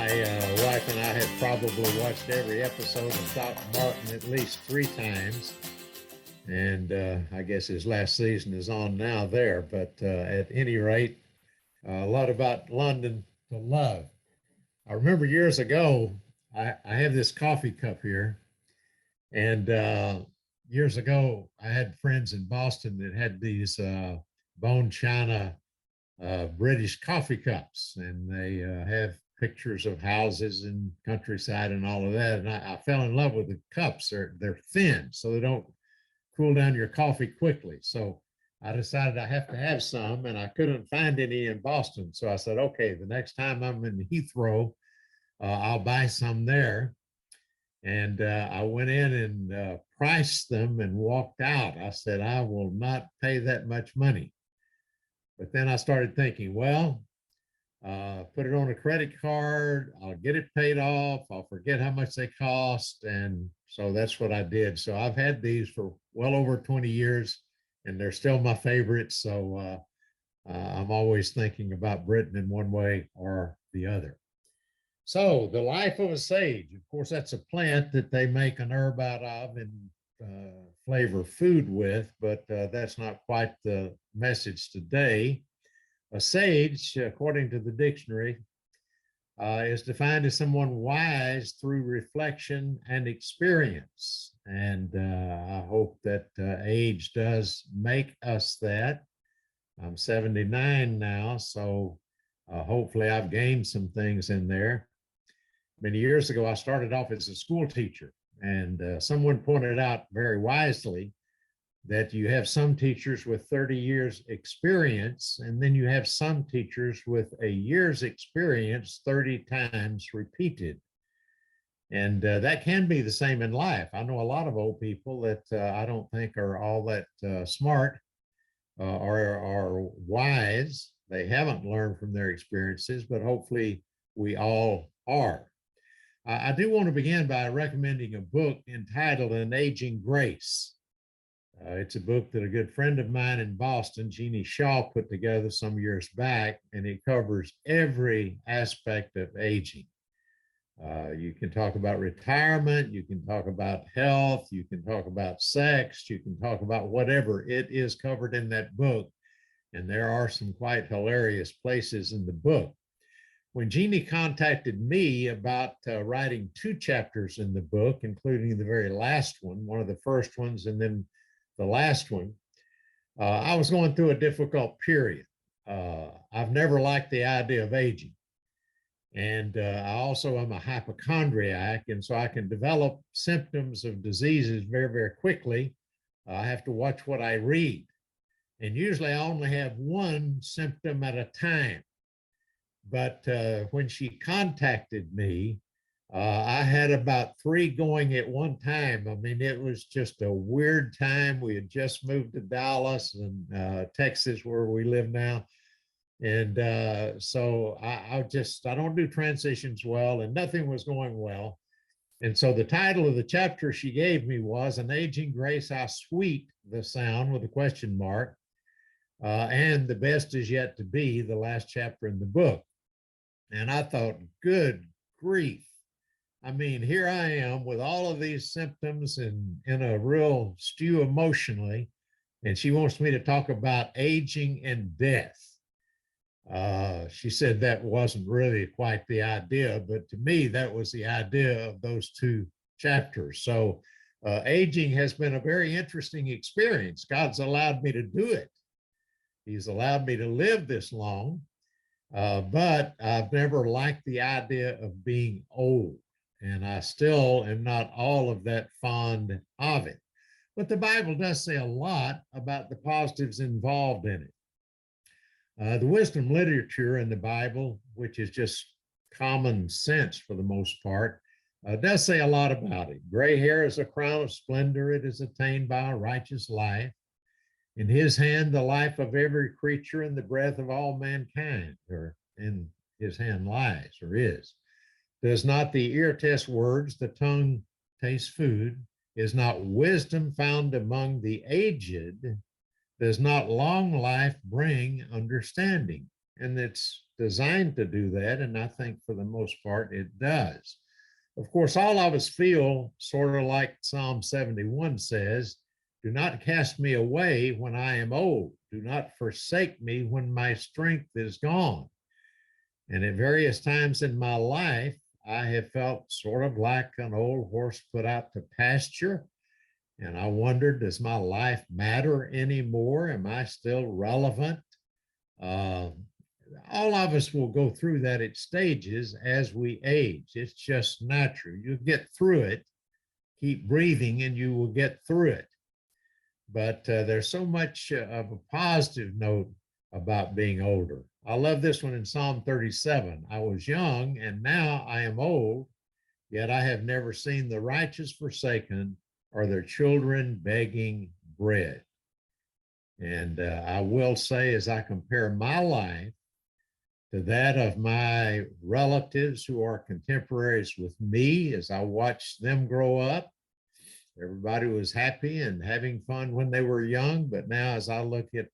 My wife and I have probably watched every episode of Doc Martin at least 3 times. And I guess his last season is on now there. But at any rate, a lot about London to love. I remember years ago, I have this coffee cup here. And years ago, I had friends in Boston that had these bone china British coffee cups, and they have pictures of houses and countryside and all of that. And I fell in love with the cups. They're thin, so they don't cool down your coffee quickly. So I decided I have to have some, and I couldn't find any in Boston. So I said, okay, the next time I'm in Heathrow, I'll buy some there. And I went in and priced them and walked out. I said, I will not pay that much money. But then I started thinking, well, put it on a credit card, I'll get it paid off, I'll forget how much they cost. And so that's what I did. So I've had these for well over 20 years, and they're still my favorites. So I'm always thinking about Britain in one way or the other. So the life of a sage, of course, that's a plant that they make an herb out of and flavor food with, but that's not quite the message today. A sage, according to the dictionary, is defined as someone wise through reflection and experience. And I hope that age does make us that. I'm 79 now, so hopefully I've gained some things in there. Many years ago, I started off as a school teacher, and someone pointed out very wisely that you have some teachers with 30 years experience, and then you have some teachers with a year's experience 30 times repeated. And that can be the same in life. I know a lot of old people that I don't think are all that smart or are wise. They haven't learned from their experiences, but hopefully we all are. I do want to begin by recommending a book entitled An Aging Grace. It's a book that a good friend of mine in Boston, Jeannie Shaw, put together some years back, and it covers every aspect of aging. You can talk about retirement, you can talk about health, you can talk about sex, you can talk about whatever. It is covered in that book, and there are some quite hilarious places in the book. When Jeannie contacted me about writing 2 chapters in the book, including the very last one of the first ones, and then the last one, I was going through a difficult period. I've never liked the idea of aging. And I also am a hypochondriac, and so I can develop symptoms of diseases very, very quickly. I have to watch what I read. And usually I only have one symptom at a time. But when she contacted me, I had about 3 going at one time. I mean, it was just a weird time. We had just moved to Dallas and Texas, where we live now. And so I don't do transitions well, and nothing was going well. And so the title of the chapter she gave me was An Aging Grace, How Sweet the Sound, with a question mark, and The Best Is Yet to Be, the last chapter in the book. And I thought, good grief. I mean, here I am with all of these symptoms and in a real stew emotionally, and she wants me to talk about aging and death. She said that wasn't really quite the idea, but to me, that was the idea of those 2 chapters. So aging has been a very interesting experience. God's allowed me to do it. He's allowed me to live this long. But I've never liked the idea of being old, and I still am not all of that fond of it. But the Bible does say a lot about the positives involved in it. The wisdom literature in the Bible, which is just common sense for the most part, does say a lot about it. Gray hair is a crown of splendor. It is attained by a righteous life. In his hand, the life of every creature and the breath of all mankind, or in his hand lies, or is. Does not the ear test words, the tongue taste food? Is not wisdom found among the aged? Does not long life bring understanding? And it's designed to do that, and I think for the most part it does. Of course, all of us feel sort of like Psalm 71 says, do not cast me away when I am old. Do not forsake me when my strength is gone. And at various times in my life, I have felt sort of like an old horse put out to pasture. And I wondered, does my life matter anymore? Am I still relevant? Uh, all of us will go through that at stages as we age. It's just natural. You get through it, keep breathing, and you will get through it. But there's so much of a positive note about being older. I love this one in Psalm 37. I was young and now I am old, yet I have never seen the righteous forsaken or their children begging bread. And I will say, as I compare my life to that of my relatives who are contemporaries with me, as I watched them grow up, everybody was happy and having fun when they were young. But now, as I look at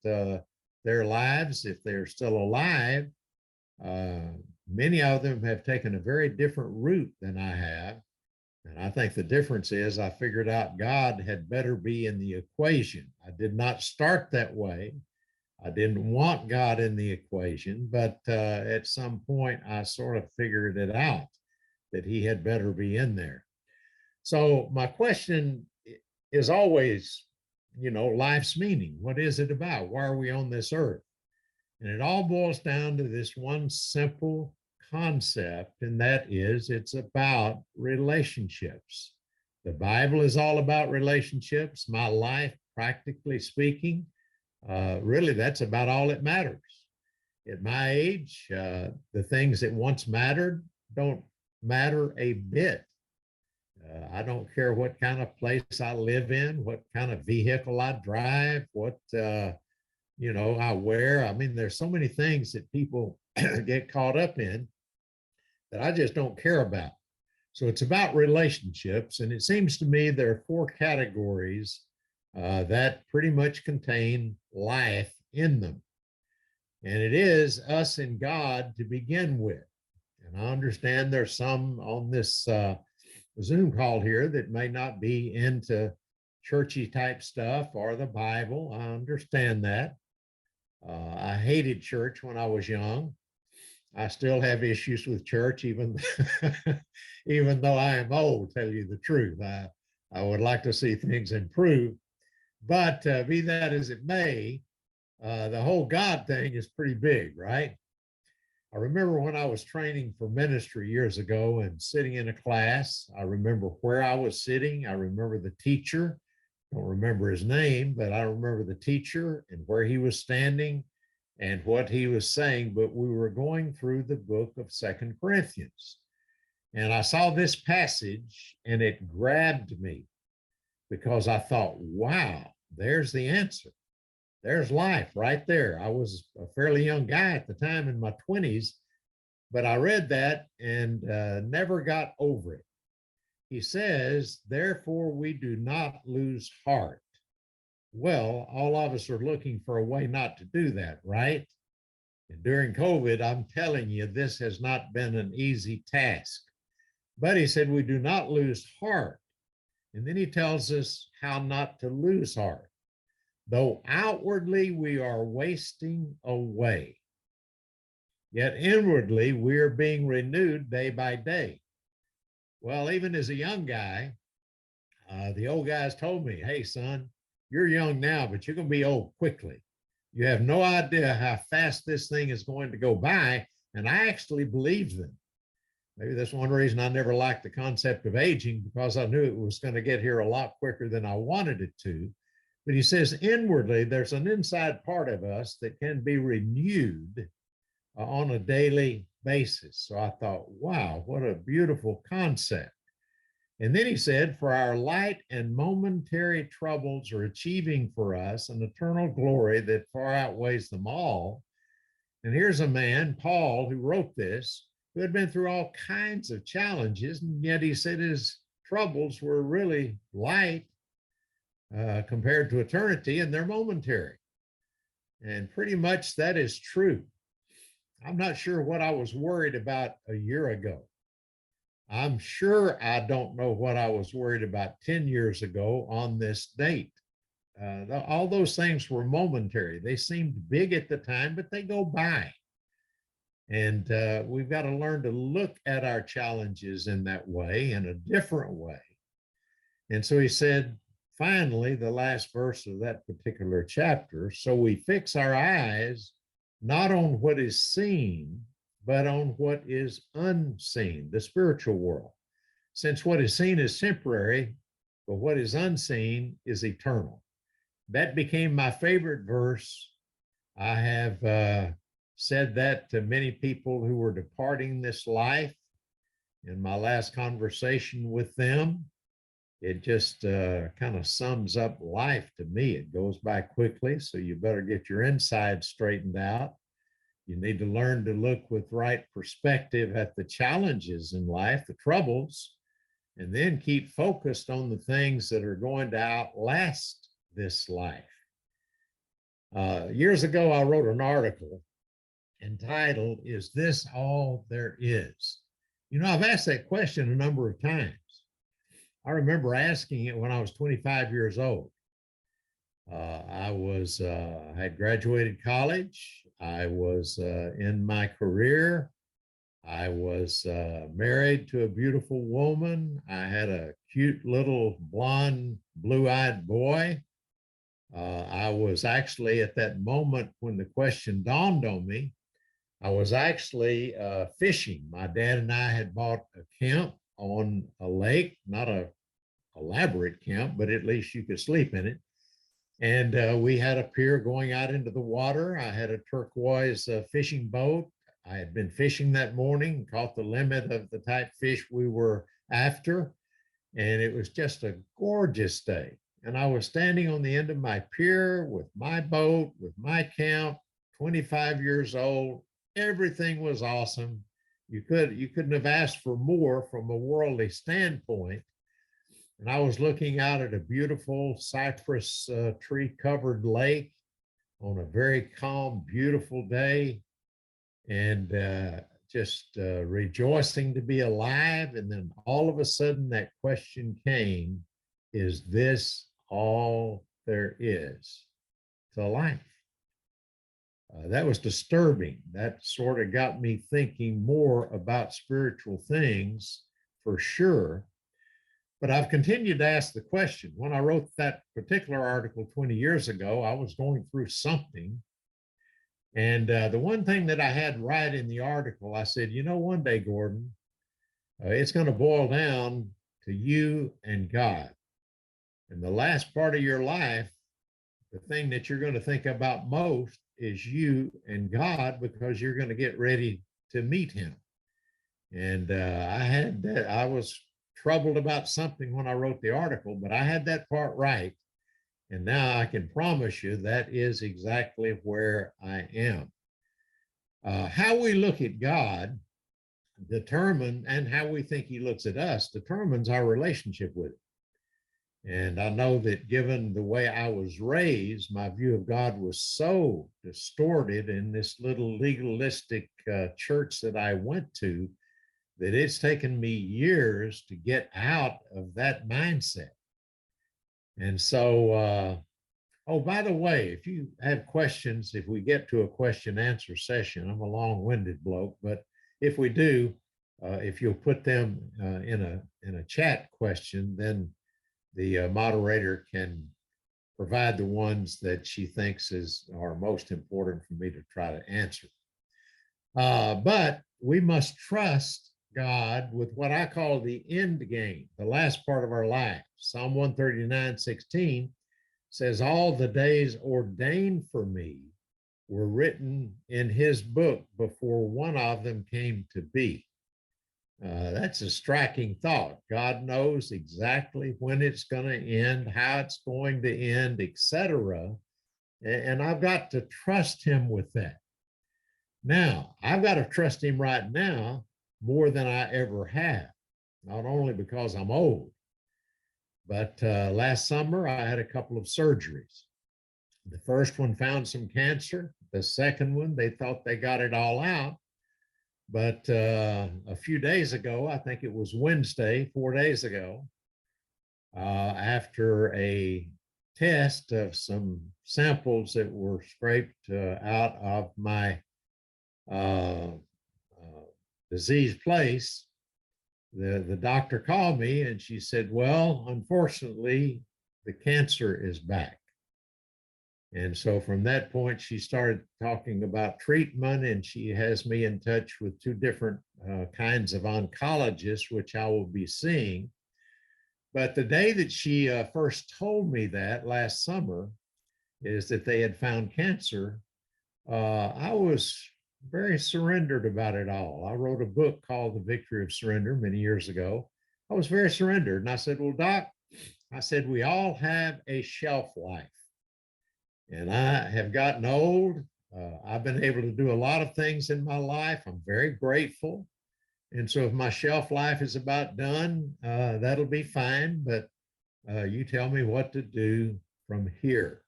their lives, if they're still alive, many of them have taken a very different route than I have. And I think the difference is I figured out God had better be in the equation. I did not start that way. I didn't want God in the equation, but at some point I sort of figured it out that he had better be in there. So my question is always, life's meaning. What is it about? Why are we on this earth? And it all boils down to this one simple concept, and that is it's about relationships. The Bible is all about relationships. My life, practically speaking, really that's about all that matters. At my age, the things that once mattered don't matter a bit. I don't care what kind of place I live in, what kind of vehicle I drive, what I wear. I mean, there's so many things that people get caught up in that I just don't care about. So it's about relationships, and it seems to me there are four categories that pretty much contain life in them, and it is us and God to begin with. And I understand there's some on this Zoom call here that may not be into churchy type stuff or the Bible. I understand that. I hated church when I was young. I still have issues with church, even even though I am old. Tell you the truth, I would like to see things improve. But be that as it may, the whole God thing is pretty big, right? I remember when I was training for ministry years ago and sitting in a class. I remember where I was sitting. I remember the teacher. I don't remember his name, but I remember the teacher and where he was standing and what he was saying. But we were going through the book of Second Corinthians. And I saw this passage and it grabbed me because I thought, wow, there's the answer. There's life right there. I was a fairly young guy at the time in my 20s, but I read that and never got over it. He says, therefore, we do not lose heart. Well, all of us are looking for a way not to do that, right? And during COVID, I'm telling you, this has not been an easy task. But he said, we do not lose heart. And then he tells us how not to lose heart. Though outwardly we are wasting away, yet inwardly we are being renewed day by day. Well, even as a young guy, the old guys told me, hey, son, you're young now, but you're going to be old quickly. You have no idea how fast this thing is going to go by. And I actually believed them. Maybe that's one reason I never liked the concept of aging, because I knew it was going to get here a lot quicker than I wanted it to. But he says inwardly, there's an inside part of us that can be renewed on a daily basis. So I thought, wow, what a beautiful concept. And then he said, for our light and momentary troubles are achieving for us an eternal glory that far outweighs them all. And here's a man, Paul, who wrote this, who had been through all kinds of challenges, and yet he said his troubles were really light compared to eternity, and they're momentary. And pretty much that is true. I'm not sure what I was worried about a year ago. I'm sure I don't know what I was worried about 10 years ago on this date. All those things were momentary. They seemed big at the time, but they go by. And we've got to learn to look at our challenges in that way, in a different way. And so he said, finally, the last verse of that particular chapter, so we fix our eyes not on what is seen, but on what is unseen, the spiritual world. Since what is seen is temporary, but what is unseen is eternal. That became my favorite verse. I have said that to many people who were departing this life in my last conversation with them. It just kind of sums up life to me. It goes by quickly, so you better get your inside straightened out. You need to learn to look with right perspective at the challenges in life, the troubles, and then keep focused on the things that are going to outlast this life. Years ago, I wrote an article entitled, "Is This All There Is?" You know, I've asked that question a number of times. I remember asking it when I was 25 years old. I had graduated college. I was in my career. I was married to a beautiful woman. I had a cute little blonde, blue-eyed boy. I was actually at that moment when the question dawned on me, I was actually fishing. My dad and I had bought a camp on a lake, not a elaborate camp, but at least you could sleep in it. And we had a pier going out into the water. I had a turquoise fishing boat. I had been fishing that morning, caught the limit of the type fish we were after, and it was just a gorgeous day. And I was standing on the end of my pier with my boat, with my camp, 25 years old. Everything was awesome. You couldn't have asked for more from a worldly standpoint. And I was looking out at a beautiful cypress tree covered lake on a very calm, beautiful day, and just rejoicing to be alive. And then all of a sudden, that question came, is this all there is to life? That was disturbing. That sort of got me thinking more about spiritual things for sure. But I've continued to ask the question. When I wrote that particular article 20 years ago, I was going through something. And the one thing that I had right in the article, I said, you know, one day, Gordon, it's going to boil down to you and God. And the last part of your life, the thing that you're going to think about most is you and God, because you're going to get ready to meet him. And I was troubled about something when I wrote the article, but I had that part right. And now I can promise you that is exactly where I am. How we look at God and how we think he looks at us determines our relationship with him. And I know that given the way I was raised, my view of God was so distorted in this little legalistic church that I went to, that it's taken me years to get out of that mindset. And so, oh, by the way, if you have questions, if we get to a question answer session, I'm a long-winded bloke, but if we do, if you'll put them in a chat question, then the moderator can provide the ones that she thinks are most important for me to try to answer. But we must trust God with what I call the end game, the last part of our life. Psalm 139:16 says, all the days ordained for me were written in his book before one of them came to be. That's a striking thought. God knows exactly when it's going to end, how it's going to end, etc. And I've got to trust him with that. Now, I've got to trust him right now more than I ever have, not only because I'm old, but last summer I had a couple of surgeries. The first one found some cancer. The second one, they thought they got it all out. But a few days ago, I think it was Wednesday, 4 days ago, after a test of some samples that were scraped out of my uh, diseased place, the doctor called me and she said, well, unfortunately, the cancer is back. And so from that point, she started talking about treatment, and she has me in touch with two different kinds of oncologists, which I will be seeing. But the day that she first told me that last summer is that they had found cancer, I was very surrendered about it all. I wrote a book called The Victory of Surrender many years ago. I was very surrendered. And I said, well, Doc, I said, we all have a shelf life. And I have gotten old. I've been able to do a lot of things in my life. I'm very grateful. And so if my shelf life is about done, that'll be fine. But you tell me what to do from here.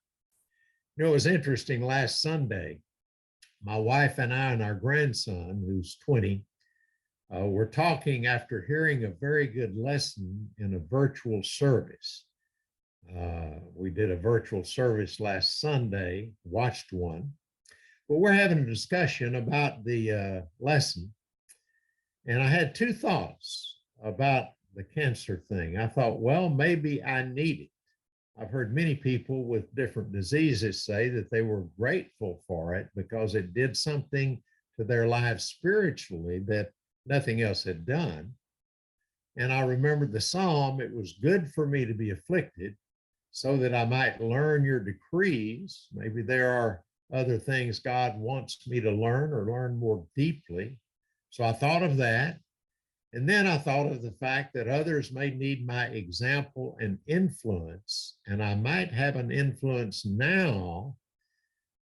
You know, it was interesting last Sunday. My wife and I and our grandson, who's 20, were talking after hearing a very good lesson in a virtual service. We did a virtual service last Sunday, watched one, but we're having a discussion about the lesson. And I had two thoughts about the cancer thing. I thought, well, maybe I need it. I've heard many people with different diseases say that they were grateful for it because it did something to their lives spiritually that nothing else had done. And I remembered the Psalm, it was good for me to be afflicted so that I might learn your decrees. Maybe there are other things God wants me to learn or learn more deeply. So I thought of that. And then I thought of the fact that others may need my example and influence, and I might have an influence now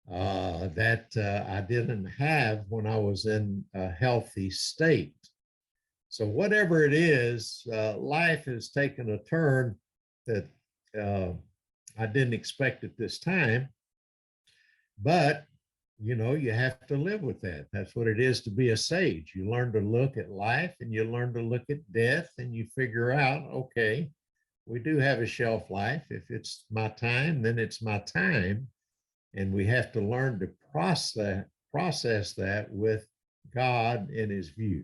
that I didn't have when I was in a healthy state. So whatever it is, life has taken a turn that I didn't expect at this time, but you know, you have to live with that. That's what it is to be a sage. You learn to look at life and you learn to look at death and you figure out, okay, we do have a shelf life. If it's my time, then it's my time. And we have to learn to process that with God in his view.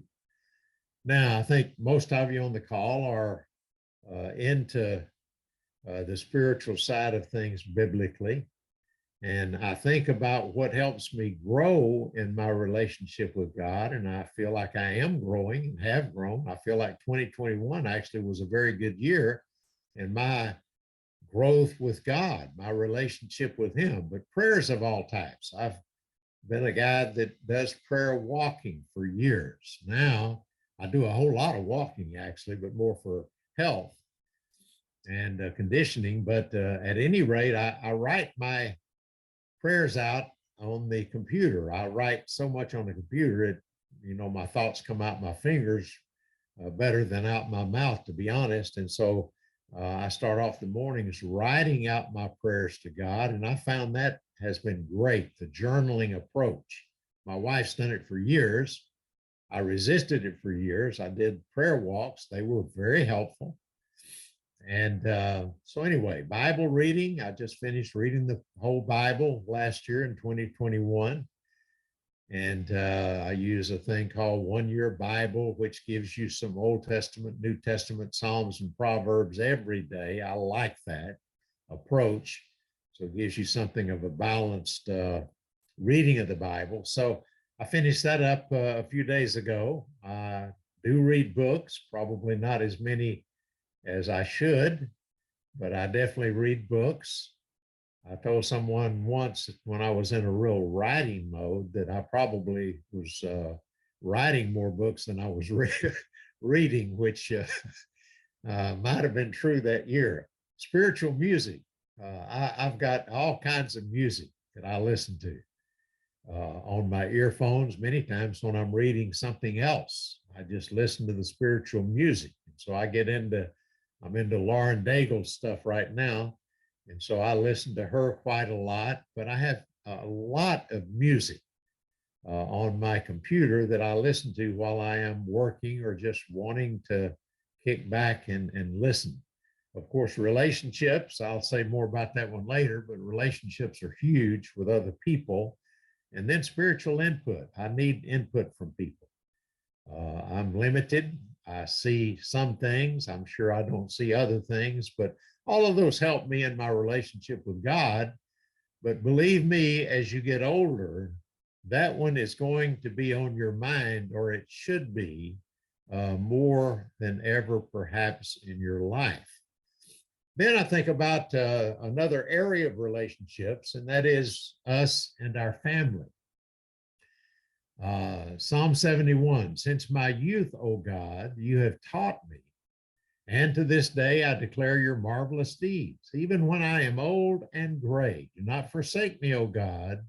Now, I think most of you on the call are into the spiritual side of things biblically. And I think about what helps me grow in my relationship with God. And I feel like I am growing and have grown. I feel like 2021 actually was a very good year in my growth with God, my relationship with him, but prayers of all types. I've been a guy that does prayer walking for years. Now I do a whole lot of walking actually, but more for health and conditioning. But at any rate, I write my prayers out on the computer. I write so much on the computer, it, you know, my thoughts come out my fingers better than out my mouth, to be honest. And so I start off the mornings writing out my prayers to God, and I found that has been great, the journaling approach. My wife's done it for years. I resisted it for years. I did prayer walks. They were very helpful. And so anyway, Bible reading, I just finished reading the whole Bible last year in 2021. And I use a thing called 1 Year Bible, which gives you some Old Testament, New Testament, Psalms, and Proverbs every day. I like that approach. So it gives you something of a balanced reading of the Bible. So I finished that up a few days ago. I do read books, probably not as many as I should, but I definitely read books. I told someone once when I was in a real writing mode that I probably was writing more books than I was reading, which might have been true that year. Spiritual music. I've got all kinds of music that I listen to on my earphones. Many times when I'm reading something else, I just listen to the spiritual music. And so I'm into Lauren Daigle's stuff right now. And so I listen to her quite a lot, but I have a lot of music on my computer that I listen to while I am working or just wanting to kick back and listen. Of course, relationships, I'll say more about that one later, but relationships are huge with other people. And then spiritual input. I need input from people. I'm limited. I see some things. I'm sure I don't see other things, but all of those help me in my relationship with God. But believe me, as you get older, that one is going to be on your mind, or it should be more than ever, perhaps, in your life. Then I think about another area of relationships, and that is us and our family. Psalm 71, since my youth, O God, you have taught me, and to this day I declare your marvelous deeds. Even when I am old and gray, do not forsake me, O God,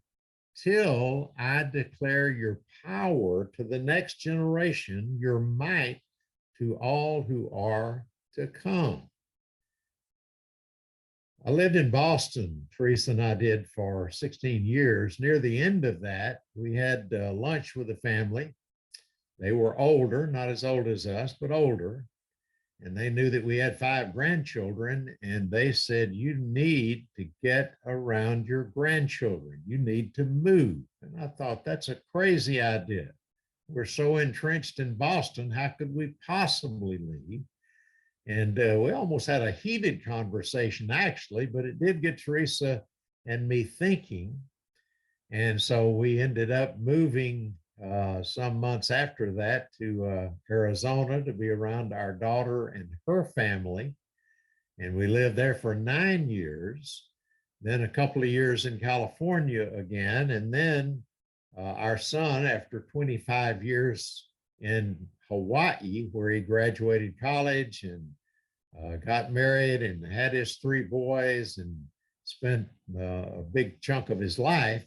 till I declare your power to the next generation, your might to all who are to come. I lived in Boston, Teresa and I did, for 16 years. Near the end of that, we had lunch with the family. They were older, not as old as us, but older. And they knew that we had 5 grandchildren. And they said, you need to get around your grandchildren. You need to move. And I thought, that's a crazy idea. We're so entrenched in Boston. How could we possibly leave? And we almost had a heated conversation, actually, but it did get Teresa and me thinking. And so we ended up moving some months after that to Arizona to be around our daughter and her family. And we lived there for 9 years, then a couple of years in California again. And then our son, after 25 years in Hawaii, where he graduated college and got married and had his 3 boys and spent a big chunk of his life,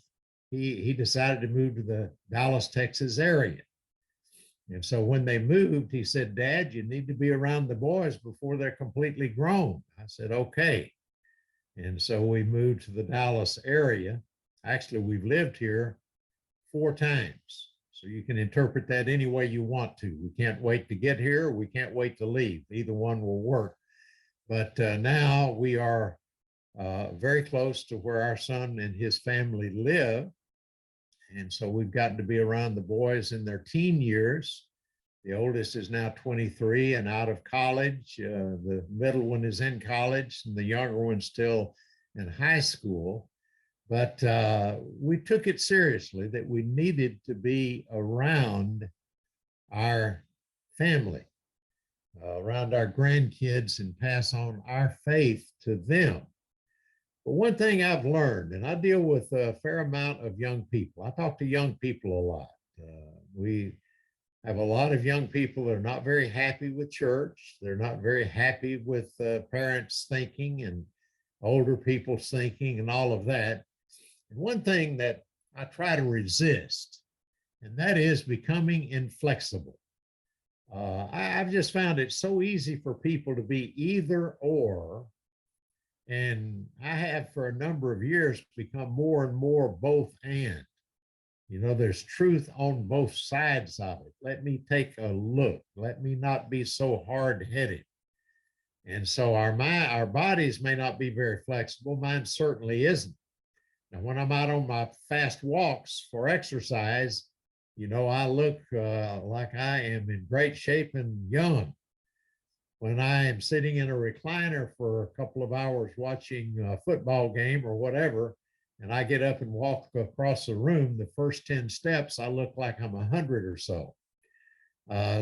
he decided to move to the Dallas, Texas area. And so when they moved, he said, Dad, you need to be around the boys before they're completely grown. I said, okay. And so we moved to the Dallas area. Actually, we've lived here 4 times. So you can interpret that any way you want to. We can't wait to get here. We can't wait to leave. Either one will work. But now we are very close to where our son and his family live. And so we've gotten to be around the boys in their teen years. The oldest is now 23 and out of college. The middle one is in college, and the younger one's still in high school. But we took it seriously that we needed to be around our family, around our grandkids, and pass on our faith to them. But one thing I've learned, and I deal with a fair amount of young people. I talk to young people a lot. We have a lot of young people that are not very happy with church. They're not very happy with parents' thinking and older people's thinking and all of that. And one thing that I try to resist, and that is becoming inflexible. I've just found it so easy for people to be either or. And I have for a number of years become more and more both and. You know, there's truth on both sides of it. Let me take a look. Let me not be so hard-headed. And so our bodies may not be very flexible. Mine certainly isn't. Now, when I'm out on my fast walks for exercise, you know, I look like I am in great shape and young. When I am sitting in a recliner for a couple of hours watching a football game or whatever, and I get up and walk across the room, the first 10 steps, I look like I'm 100 or so.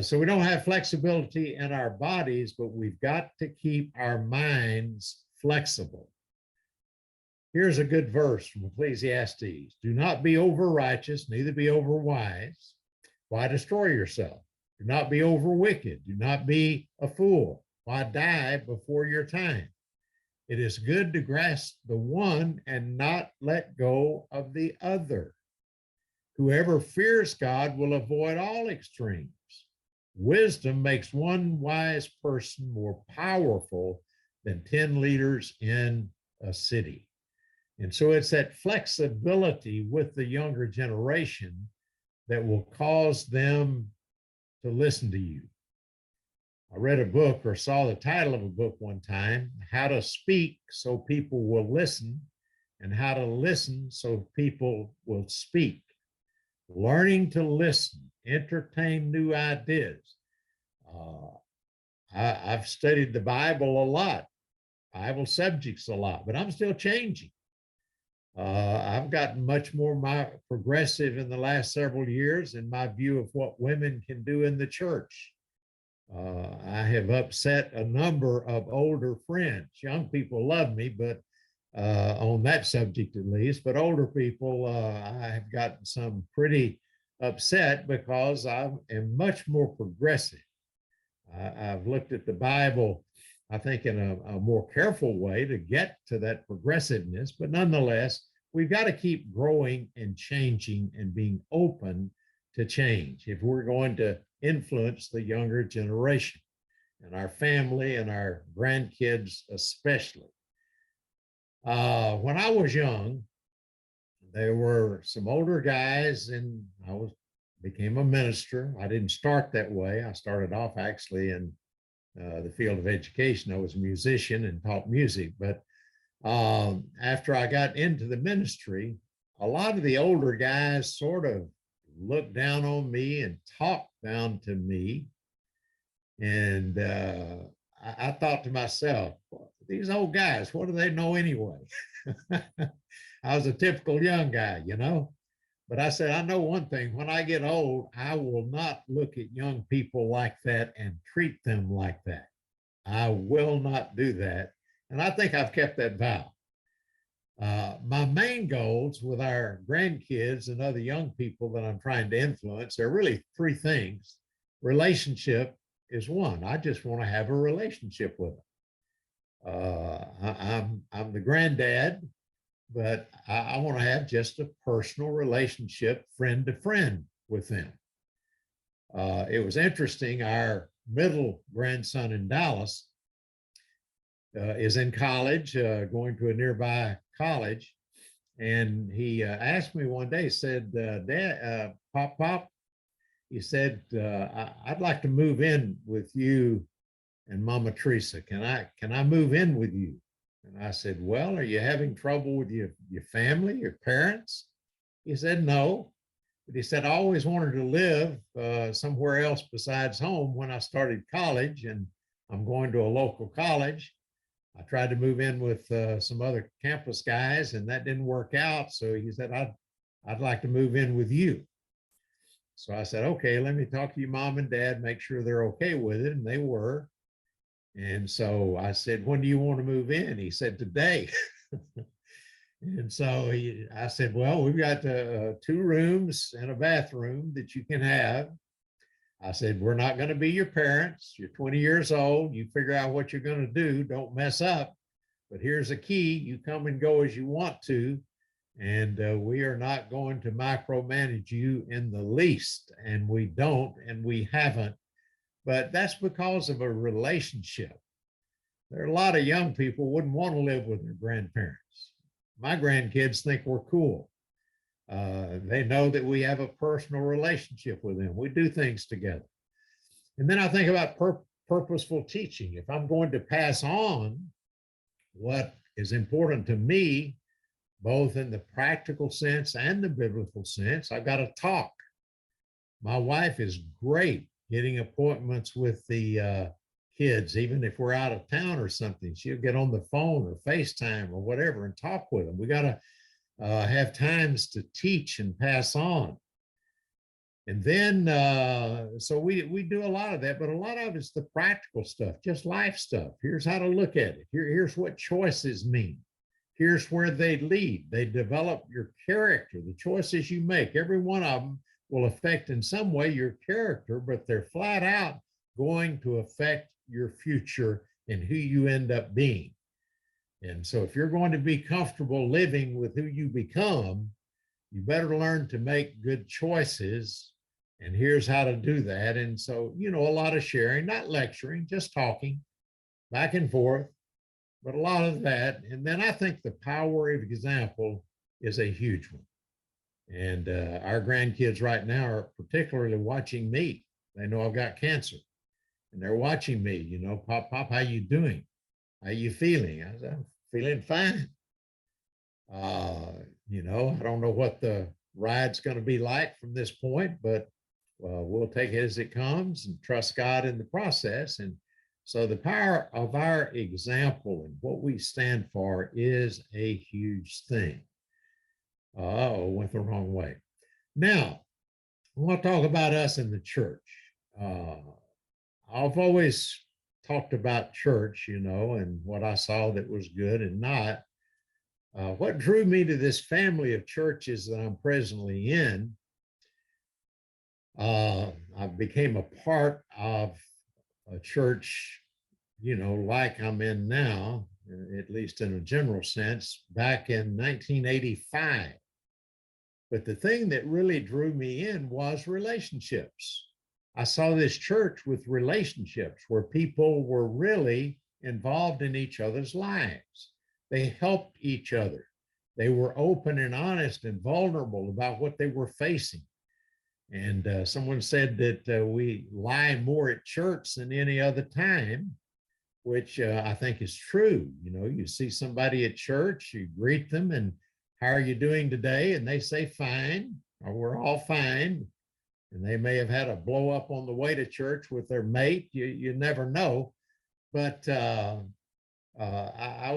So we don't have flexibility in our bodies, but we've got to keep our minds flexible. Here's a good verse from Ecclesiastes. Do not be over righteous, neither be over wise. Why destroy yourself? Do not be over wicked. Do not be a fool. Why die before your time? It is good to grasp the one and not let go of the other. Whoever fears God will avoid all extremes. Wisdom makes one wise person more powerful than 10 leaders in a city. And so it's that flexibility with the younger generation that will cause them to listen to you. I read a book or saw the title of a book one time, How to Speak So People Will Listen, and How to Listen So People Will Speak. Learning to listen, entertain new ideas. I've studied the Bible a lot, Bible subjects a lot, but I'm still changing. I've gotten much more progressive in the last several years in my view of what women can do in the church. I have upset a number of older friends. Young people love me, but on that subject at least, but older people, I have gotten some pretty upset because I am much more progressive. I've looked at the Bible, I think, in a more careful way to get to that progressiveness, but nonetheless, we've got to keep growing and changing and being open to change if we're going to influence the younger generation and our family and our grandkids especially. When I was young, there were some older guys, and became a minister. I didn't start that way. I started off actually in the field of education. I was a musician and taught music, but after I got into the ministry, a lot of the older guys sort of looked down on me and talked down to me. And I thought to myself, these old guys, what do they know anyway? I was a typical young guy, you know. But I said, I know one thing, when I get old, I will not look at young people like that and treat them like that. I will not do that. And I think I've kept that vow. My main goals with our grandkids and other young people that I'm trying to influence are really three things. Relationship is one. I just want to have a relationship with them. I'm the granddad, but I want to have just a personal relationship, friend to friend with them. It was interesting. Our middle grandson in Dallas is in college, going to a nearby college. And he asked me one day, said, Dad, Pop, he said, I'd like to move in with you and Mama Teresa. Can I move in with you? And I said, well, are you having trouble with your family, your parents? He said, no. But he said, I always wanted to live somewhere else besides home when I started college, and I'm going to a local college. I tried to move in with some other campus guys, and that didn't work out. So he said, I'd like to move in with you. So I said, okay, let me talk to your mom and dad, make sure they're okay with it. And they were. And so I said, when do you want to move in? He said, today. And so I said, well, we've got 2 rooms and a bathroom that you can have. I said, we're not going to be your parents. You're 20 years old. You figure out what you're going to do. Don't mess up. But here's a key. You come and go as you want to. And we are not going to micromanage you in the least. And we don't, and we haven't. But that's because of a relationship. There are a lot of young people who wouldn't want to live with their grandparents. My grandkids think we're cool. They know that we have a personal relationship with them. We do things together. And then I think about purposeful teaching. If I'm going to pass on what is important to me, both in the practical sense and the biblical sense, I've got to talk. My wife is great getting appointments with the kids, even if we're out of town or something. She'll get on the phone or FaceTime or whatever and talk with them. We got to have times to teach and pass on. And then, so we do a lot of that, but a lot of it's the practical stuff, just life stuff. Here's how to look at it. Here's what choices mean. Here's where they lead. They develop your character, the choices you make. Every one of them will affect in some way your character, but they're flat out going to affect your future and who you end up being. And so if you're going to be comfortable living with who you become, you better learn to make good choices. And here's how to do that. And so, a lot of sharing, not lecturing, just talking back and forth. but a lot of that. And then I think the power of example is a huge one. And our grandkids right now are particularly watching me. They know I've got cancer, and they're watching me. You know, Pop, how you doing? How you feeling? I said, I'm feeling fine. Uh, you know, I don't know what the ride's going to be like from this point, but we'll take it as it comes and trust God in the process. And so the power of our example and what we stand for is a huge thing. Oh, went the wrong way. Now, I want to talk about us in the church. Uh, I've always talked about church, you know, and what I saw that was good and not. What drew me to this family of churches that I'm presently in, I became a part of a church, you know, like I'm in now, at least in a general sense, back in 1985. But the thing that really drew me in was relationships. I saw this church with relationships where people were really involved in each other's lives. They helped each other. They were open and honest and vulnerable about what they were facing. And someone said that we lie more at church than any other time, which I think is true. You know, you see somebody at church, you greet them, and how are you doing today? And they say, fine, or we're all fine. And they may have had a blow up on the way to church with their mate. You never know. But I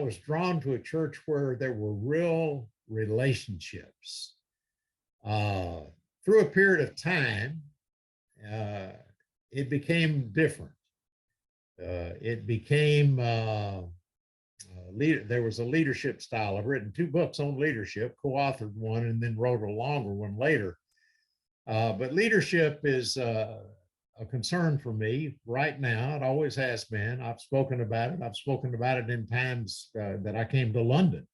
was drawn to a church where there were real relationships. Through a period of time, it became different. It became there was a leadership style. I've written 2 books on leadership, co-authored one, and then wrote a longer one later. But leadership is a concern for me right now. It always has been. I've spoken about it. I've spoken about it in times that I came to London.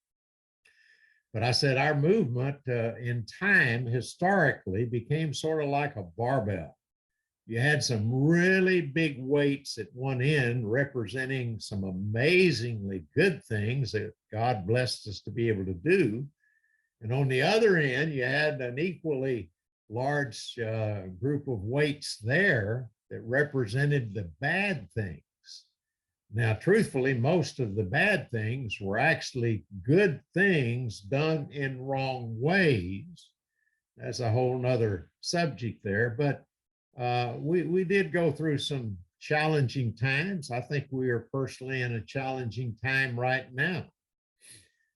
But I said our movement in time historically became sort of like a barbell. You had some really big weights at one end representing some amazingly good things that God blessed us to be able to do. And on the other end, you had an equally large group of weights there that represented the bad things. Now, truthfully, most of the bad things were actually good things done in wrong ways. That's a whole nother subject there. But we did go through some challenging times. I think we are personally in a challenging time right now.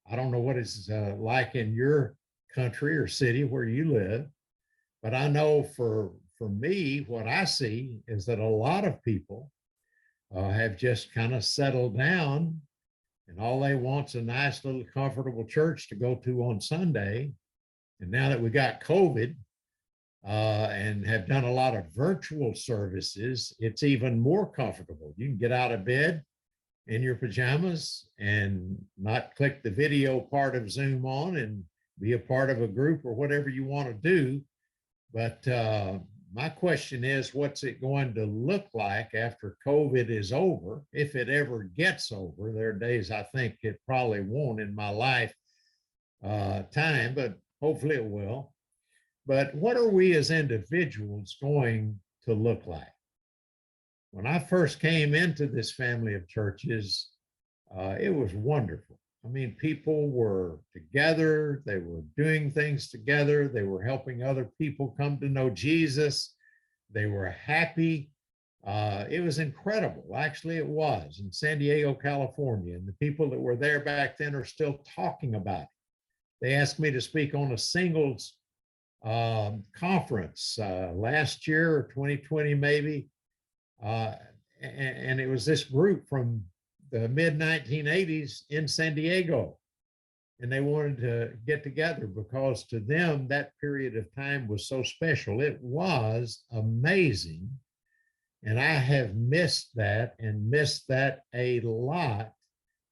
I don't know what it's like in your country or city where you live, but I know for me, what I see is that a lot of people have just kind of settled down, and all they want's a nice little comfortable church to go to on Sunday. And now that we got COVID and have done a lot of virtual services, it's even more comfortable. You can get out of bed in your pajamas and not click the video part of Zoom on and be a part of a group or whatever you want to do. But my question is, what's it going to look like after COVID is over, if it ever gets over? There are days I think it probably won't in my life time, but hopefully it will. But what are we as individuals going to look like? When I first came into this family of churches, it was wonderful. I mean, people were together, they were doing things together, they were helping other people come to know Jesus, they were happy. It was incredible. Actually, it was in San Diego, California. And the people that were there back then are still talking about it. They asked me to speak on a singles conference last year or 2020 maybe. And it was this group from the mid 1980s in San Diego. And they wanted to get together because to them, that period of time was so special. It was amazing. And I have missed that and missed that a lot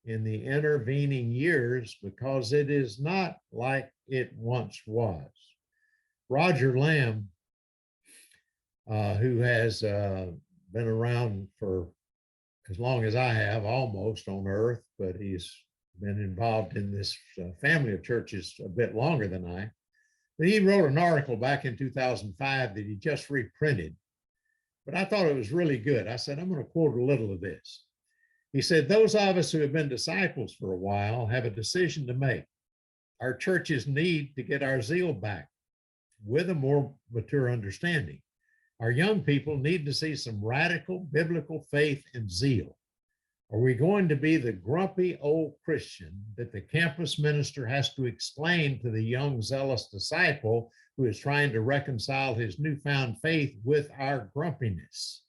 in the intervening years because it is not like it once was. Roger Lamb, who has been around for as long as I have, almost on earth, but he's been involved in this family of churches a bit longer than I. But he wrote an article back in 2005 that he just reprinted, but I thought it was really good. I said, I'm going to quote a little of this. He said, those of us who have been disciples for a while have a decision to make. Our churches need to get our zeal back with a more mature understanding. Our young people need to see some radical biblical faith and zeal. Are we going to be the grumpy old Christian that the campus minister has to explain to the young, zealous disciple who is trying to reconcile his newfound faith with our grumpiness?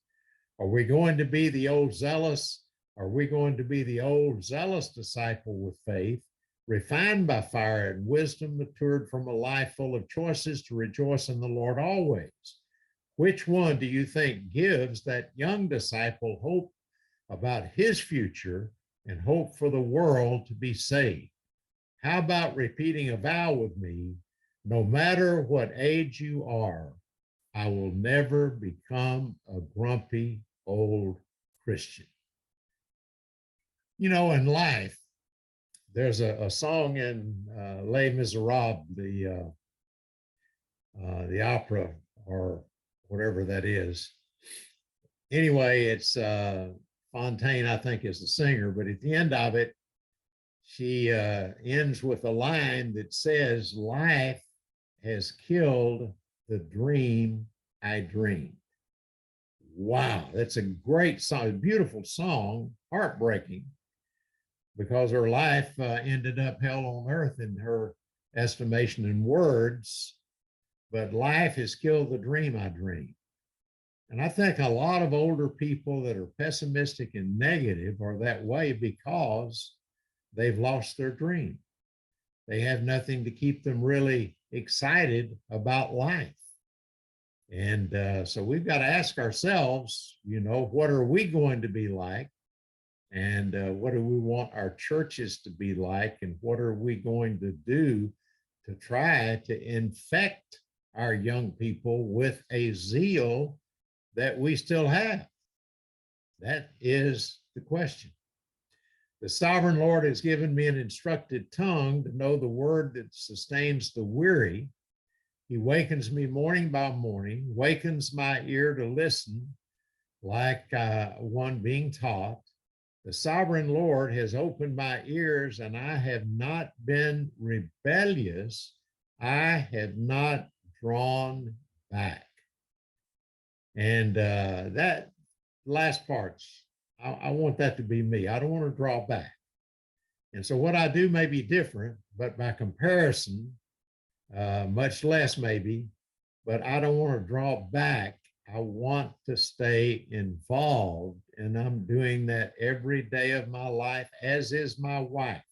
Are we going to be the old zealous? Are we going to be the old zealous disciple with faith, refined by fire and wisdom, matured from a life full of choices to rejoice in the Lord always? Which one do you think gives that young disciple hope about his future and hope for the world to be saved? How about repeating a vow with me? No matter what age you are, I will never become a grumpy old Christian. You know, in life, there's a song in Les Miserables, the opera or whatever that is. Anyway, it's Fontaine, I think, is the singer, but at the end of it, she ends with a line that says, life has killed the dream I dreamed. Wow, that's a great song, a beautiful song, heartbreaking, because her life ended up hell on earth in her estimation in words, but life has killed the dream I dreamed. And I think a lot of older people that are pessimistic and negative are that way because they've lost their dream. They have nothing to keep them really excited about life. And so we've got to ask ourselves, you know, what are we going to be like? And what do we want our churches to be like? And what are we going to do to try to infect our young people with a zeal that we still have? That is the question. The sovereign Lord has given me an instructed tongue to know the word that sustains the weary. He wakens me morning by morning, wakens my ear to listen like one being taught. The sovereign Lord has opened my ears, and I have not been rebellious. I have not drawn back. And that last part's, I want that to be me. I don't want to draw back. And so what I do may be different, but by comparison, much less maybe, but I don't want to draw back. I want to stay involved, and I'm doing that every day of my life, as is my wife.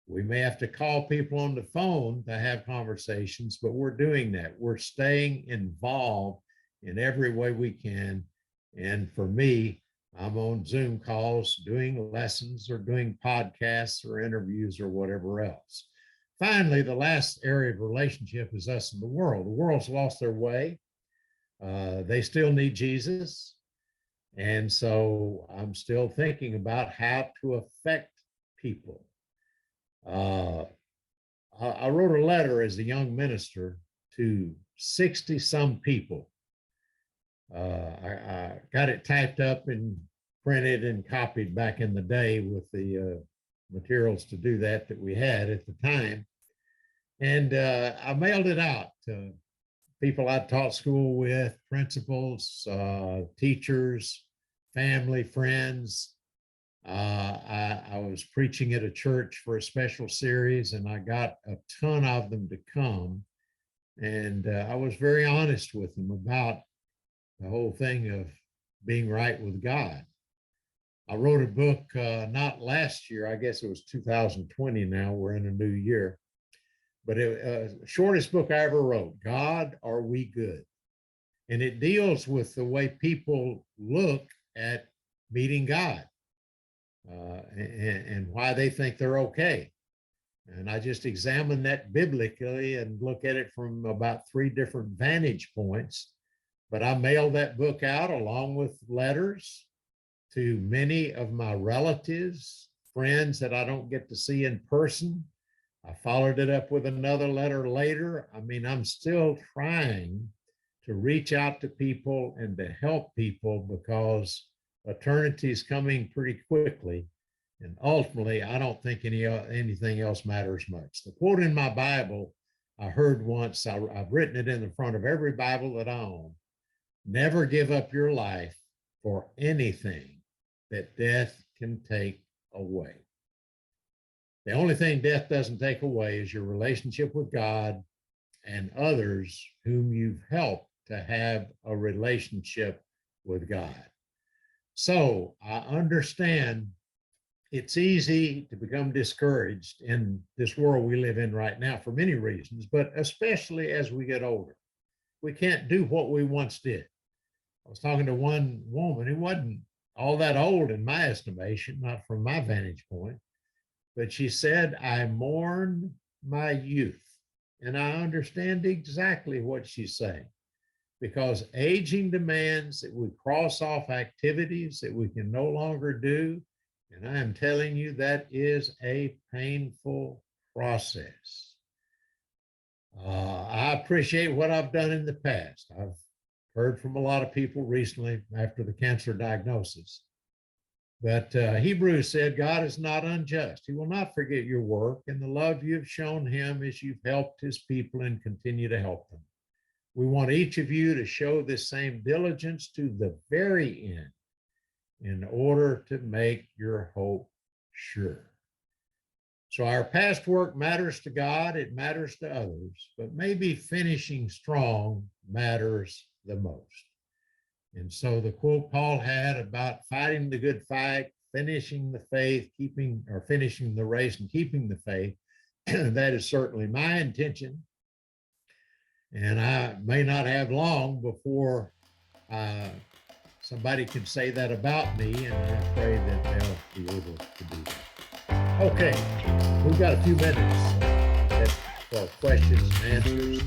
We may have to call people on the phone to have conversations, but we're doing that. We're staying involved in every way we can. And for me, I'm on Zoom calls, doing lessons or doing podcasts or interviews or whatever else. Finally, the last area of relationship is us and the world. The world's lost their way. They still need Jesus. And so I'm still thinking about how to affect people. I wrote a letter as a young minister to 60 some people. I got it typed up and printed and copied back in the day with the materials to do that we had at the time. And I mailed it out to people I taught school with, principals, teachers, family, friends. I was preaching at a church for a special series, and I got a ton of them to come. And I was very honest with them about the whole thing of being right with God. I wrote a book not last year, I guess it was 2020 now, we're in a new year, but it shortest book I ever wrote, God, Are We Good? And it deals with the way people look at meeting God and why they think they're okay. And I just examine that biblically and look at it from about 3 different vantage points. But I mailed that book out along with letters to many of my relatives, friends that I don't get to see in person. I followed it up with another letter later. I mean, I'm still trying to reach out to people and to help people because eternity is coming pretty quickly. And ultimately, I don't think anything else matters much. The quote in my Bible I heard once, I've written it in the front of every Bible that I own: never give up your life for anything that death can take away. The only thing death doesn't take away is your relationship with God and others whom you've helped to have a relationship with God. So I understand it's easy to become discouraged in this world we live in right now for many reasons, but especially as we get older. We can't do what we once did. I was talking to one woman who wasn't all that old in my estimation, not from my vantage point, but she said, I mourn my youth. And I understand exactly what she's saying, because aging demands that we cross off activities that we can no longer do. And I am telling you, that is a painful process. I appreciate what I've done in the past. I've heard from a lot of people recently after the cancer diagnosis. But Hebrews said, God is not unjust. He will not forget your work and the love you have shown him as you've helped his people and continue to help them. We want each of you to show this same diligence to the very end in order to make your hope sure. So our past work matters to God, it matters to others, but maybe finishing strong matters the most. And so the quote Paul had about fighting the good fight, finishing the faith, finishing the race and keeping the faith, that is certainly my intention. And I may not have long before somebody can say that about me, and I pray that they'll be able to do that. Okay, we've got a few minutes for questions and answers.